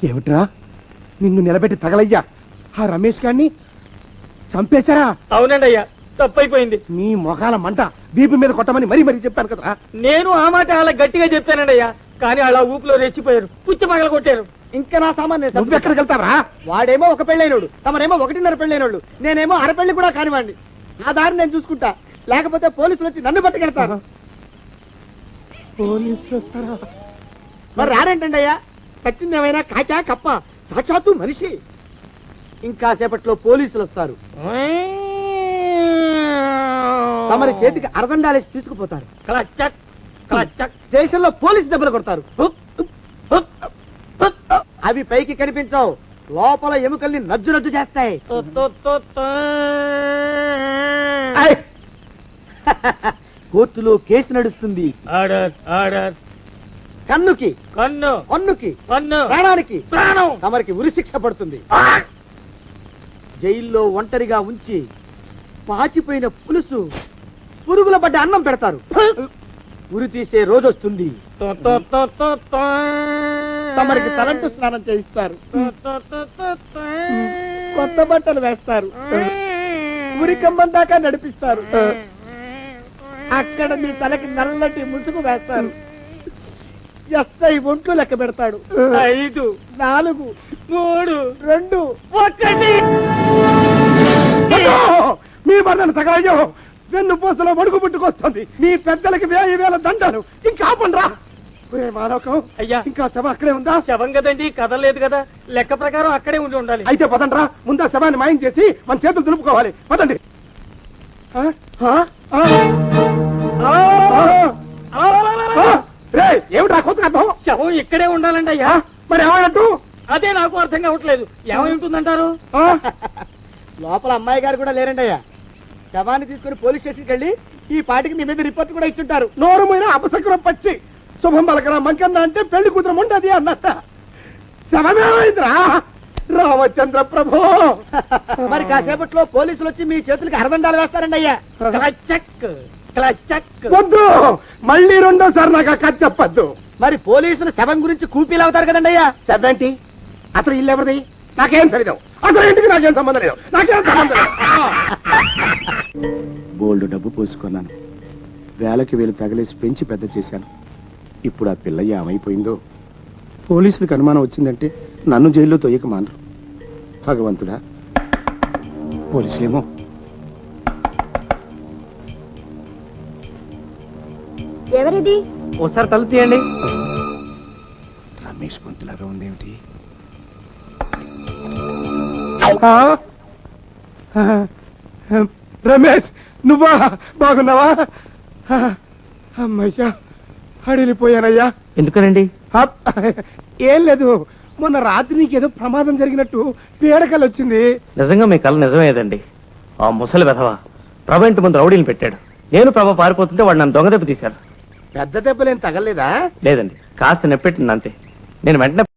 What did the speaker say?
ఏమిట్రా నిన్ను నిలబెట్టి తగలయ్యా ఆ రమేష్ గారిని చంపేశారా? అవునండి అయ్యా, తప్పైపోయింది. మీ మొఖాల మంట బీపీ మీద కొట్టమని మరీ చెప్పాను కదరా. నేను ఆ మాట అలా గట్టిగా చెప్పానండి అయ్యా, కానీ అలా ఊపిలో రెచ్చిపోయారు, పుచ్చి పగల కొట్టారు. ఇంకా నా సామాన్ నువ్వు ఎక్కడికి వెళ్తావరా? వాడేమో ఒక పెళ్ళైనోడు, తమరేమో 1.5 పెళ్ళైనోళ్ళు, నేనేమో అరపెళ్ళి కూడా కానివ్వండి. ఆ దారి నేను చూసుకుంటా, లేకపోతే పోలీసులు వచ్చి నన్ను పట్టుకెళ్తారు. పోలీసులు వస్తారా? మరి రారేంటండి అయ్యా, చచ్చింది ఏమైనా కాచా కప్ప, సాక్షాత్తు మనిషి. ఇంకా సేపట్లో పోలీసులు వస్తారు, తమరి చేతికి అరదండాలేసి తీసుకుపోతారు. క్లచక్ క్లచక్. స్టేషన్లో పోలీసు దెబ్బలు కొడతారు. అవి పైకి కనిపించవు, లోపల ఎముకల్ని నజ్జు నజ్జు చేస్తాయి. కోర్టులో కేసు నడుస్తుంది. Order order. కన్నుకి కన్ను, పన్నుకి కన్ను, ప్రాణానికి ప్రాణం. తమరికి ఉరి శిక్ష పడుతుంది. జైల్లో ఒంటరిగా ఉంచి పాచిపోయిన పులుసు, పురుగుల పడ్డ అన్నం పెడతారు. ఉరి తీసే రోజు వస్తుంది. తమరికి తలంటు స్నానం చేయిస్తారు, కొత్త బట్టలు వేస్తారు, ఉరి కంబం దాకా నడిపిస్తారు. అక్కడ మీ తలకి నల్లటి ముసుగు వేస్తారు. ఎస్ఐ ఒంట్లు లెక్క పెడతాడు. 5 4 3 2 1. మీ బండను తగలయ్యో, వెన్ను పూసలో వడుగు పుట్టుకొస్తుంది. మీ పెద్దలకి 1000 దండాలు. ఇంకా ఆపండ్రా. మానవకం అయ్యా, ఇంకా శవం అక్కడే ఉందా? శవం కదండి, కదలేదు కదా, లెక్క ప్రకారం అక్కడే ఉండి ఉండాలి. అయితే పదండ్రా, ముందా శవాన్ని మాయం చేసి మన చేతులు దులుపుకోవాలి. పదండి. ఏమిటా కొత్త కథం? శవం ఇక్కడే ఉండాలండి అయ్యా. మరి ఏమైనట్టు? అదే నాకు అర్థం కావట్లేదు. ఏమై ఉంటుందంటారు? లోపల అమ్మాయి గారు కూడా లేరండి అయ్యా. శవాన్ని తీసుకుని పోలీస్ స్టేషన్కి వెళ్ళి ఈ పాటికి మీ మీద రిపోర్ట్ కూడా ఇచ్చుంటారు. నోరు మీద అపశకునం పచ్చి శుభం పలకరా మంకన్న అంటే పెళ్లి కూతురం ఉండదు అన్నట్ట. శవమేమైందిరా రామచంద్ర ప్రభు? మరి కాసేపట్లో పోలీసులు వచ్చి మీ చేతులకి అరదండాలు వేస్తారండి అయ్యా. క్లచక్ క్లచక్. వద్దు, మళ్ళీ రెండోసారి నాకు ఆ కథ చెప్పద్దు. మరి పోలీసులు శవం గురించి కూపీలు అవుతారు కదండి అయ్యా. 70 అసలు ఇల్లు ఎవరిది? నాకేం తెలియదు. అసలు ఇంటికి నాకేం సంబంధం లేదు. నాకేం సంబంధం లేదు. బోల్డ్ డబ్బు పోసుకున్నాను, వేలకి వేలు తగిలేసి పెంచి పెద్ద చేశాను. ఇప్పుడు ఆ పిల్లయ్య ఏమైపోయిందో. పోలీసులకు అనుమానం వచ్చిందంటే నన్ను జైల్లో తొయ్యక మానరు. భగవంతుడా, పోలీసులేమో. ఎవరిది? ఒకసారి తలుపు తీయండి. రమేష్ గొంతులాగా ఉందేమిటి? రమేష్, నువ్వా? బాగున్నావా? అమ్మయ్యా, అడిలిపోయానయ్యా. ఎందుకనండి? ఏం లేదు, మొన్న రాత్రి నీకేదో ప్రమాదం జరిగినట్టు పీడకలు వచ్చింది. నిజంగా మీ కళ నిజమేదండి. ఆ ముసలి వెధవ ప్రభ ఇంటి ముందు రౌడీని పెట్టాడు. నేను ప్రభ పారిపోతుంటే వాడు నన్ను దొంగ దెబ్బ తీశారు. పెద్ద దెబ్బలేం తగలేదా? లేదండి, కాస్త నెప్పెట్టింది అంతే. నేను వెంటనే